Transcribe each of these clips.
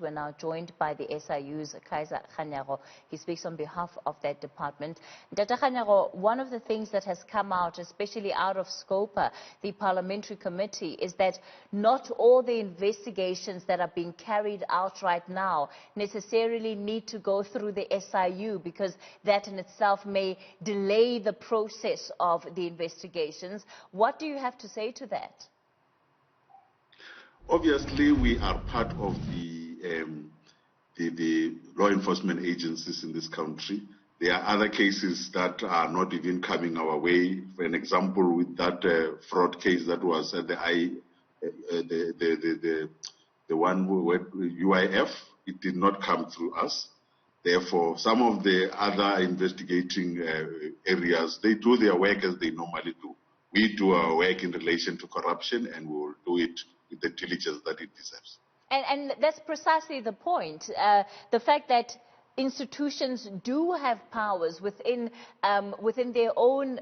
We're now joined by the SIU's Kaizer Kganyago. He speaks on behalf of that department. Dr. Kganyago, one of the things that has come out, especially out of SCOPA, the parliamentary committee, is that not all the investigations that are being carried out right now necessarily need to go through the SIU, because that in itself may delay the process of the investigations. What do you have to say to that? Obviously, we are part of the law enforcement agencies in this country. There are other cases that are not even coming our way. For an example, with that fraud case that was at the one with UIF, it did not come through us. Therefore, some of the other investigating areas, they do their work as they normally do. We do our work in relation to corruption, and we will do it with the diligence that it deserves. And that's precisely the point. The fact that institutions do have powers within their own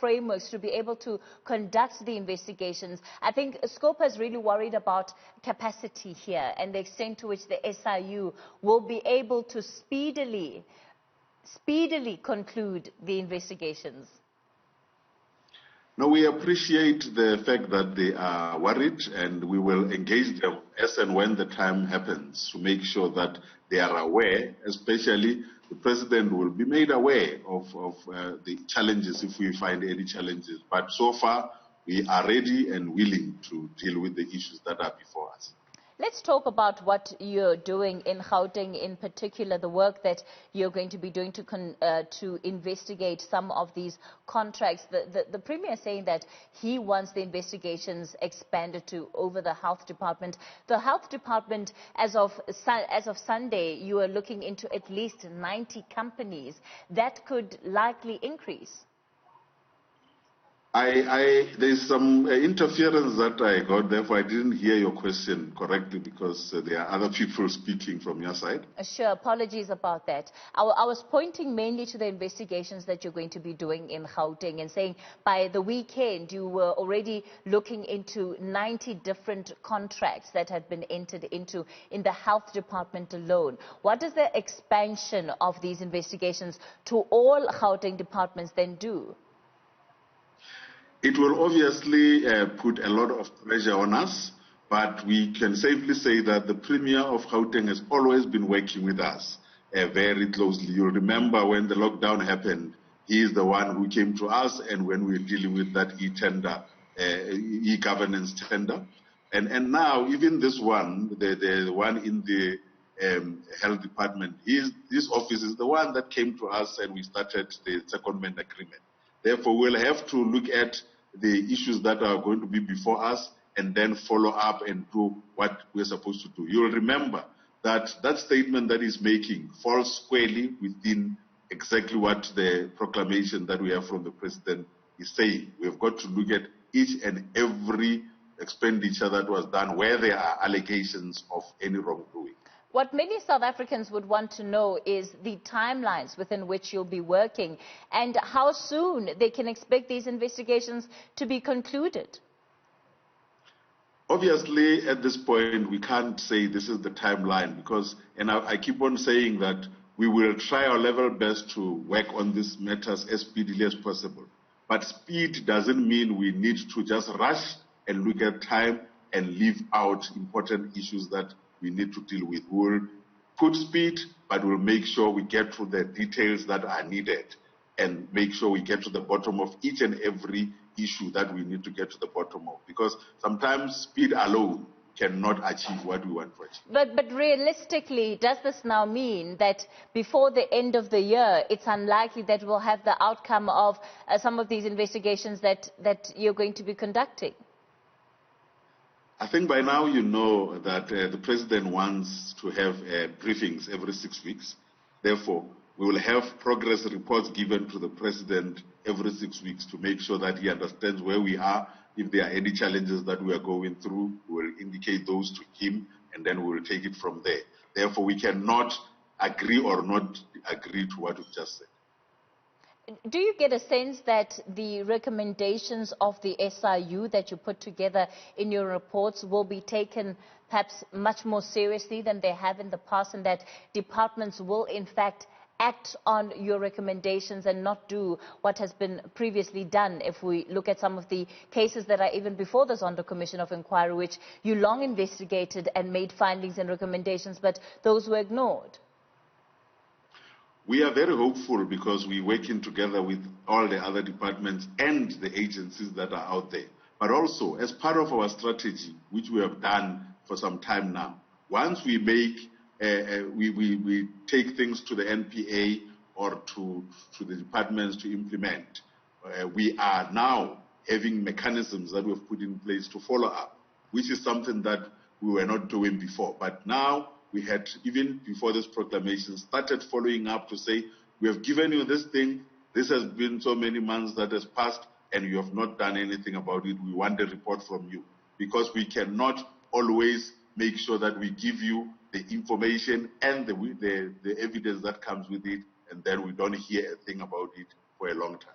frameworks to be able to conduct the investigations. I think SCOPA is really worried about capacity here and the extent to which the SIU will be able to speedily conclude the investigations. No, we appreciate the fact that they are worried, and we will engage them as and when the time happens to make sure that they are aware, especially the President will be made aware of the challenges if we find any challenges. But so far, we are ready and willing to deal with the issues that are before us. Let's talk about what you're doing in Gauteng, in particular, the work that you're going to be doing to investigate some of these contracts. The Premier is saying that he wants the investigations expanded to over the Health Department. The Health Department, as of Sunday, you are looking into at least 90 companies. That could likely increase. There's some interference that I got, therefore I didn't hear your question correctly, because there are other people speaking from your side. Sure, apologies about that. I was pointing mainly to the investigations that you're going to be doing in Gauteng, and saying by the weekend you were already looking into 90 different contracts that had been entered into in the Health Department alone. What does the expansion of these investigations to all Gauteng departments then do? It will obviously put a lot of pressure on us, but we can safely say that the Premier of Gauteng has always been working with us very closely. You'll remember when the lockdown happened, he is the one who came to us, and when we were dealing with that e-governance tender. And now, even this one, the one in the Health Department, this office is the one that came to us, and we started the secondment agreement. Therefore, we'll have to look at the issues that are going to be before us and then follow up and do what we're supposed to do. You'll remember that that statement that he's making falls squarely within exactly what the proclamation that we have from the President is saying. We've got to look at each and every expenditure that was done where there are allegations of any wrongdoing. What many South Africans would want to know is the timelines within which you'll be working, and how soon they can expect these investigations to be concluded. Obviously, at this point, we can't say this is the timeline, because, and I keep on saying that we will try our level best to work on these matters as speedily as possible. But speed doesn't mean we need to just rush and look at time and leave out important issues that we need to deal with. We'll put speed, but we'll make sure we get to the details that are needed and make sure we get to the bottom of each and every issue that we need to get to the bottom of. Because sometimes speed alone cannot achieve what we want to achieve. But realistically, does this now mean that before the end of the year, it's unlikely that we'll have the outcome of some of these investigations that you're going to be conducting? I think by now you know that the President wants to have briefings every 6 weeks. Therefore, we will have progress reports given to the President every 6 weeks to make sure that he understands where we are. If there are any challenges that we are going through, we will indicate those to him, and then we will take it from there. Therefore, we cannot agree or not agree to what we've just said. Do you get a sense that the recommendations of the SIU that you put together in your reports will be taken perhaps much more seriously than they have in the past, and that departments will in fact act on your recommendations and not do what has been previously done? If we look at some of the cases that are even before the Zondo Commission of Inquiry, which you long investigated and made findings and recommendations, but those were ignored. We are very hopeful because we're working together with all the other departments and the agencies that are out there. But also, as part of our strategy, which we have done for some time now, once we make, we take things to the NPA or to the departments to implement, we are now having mechanisms that we've put in place to follow up, which is something that we were not doing before. But now, we had, even before this proclamation, started following up to say, we have given you this thing, this has been so many months that has passed, and you have not done anything about it. We want a report from you. Because we cannot always make sure that we give you the information and the evidence that comes with it, and then we don't hear a thing about it for a long time.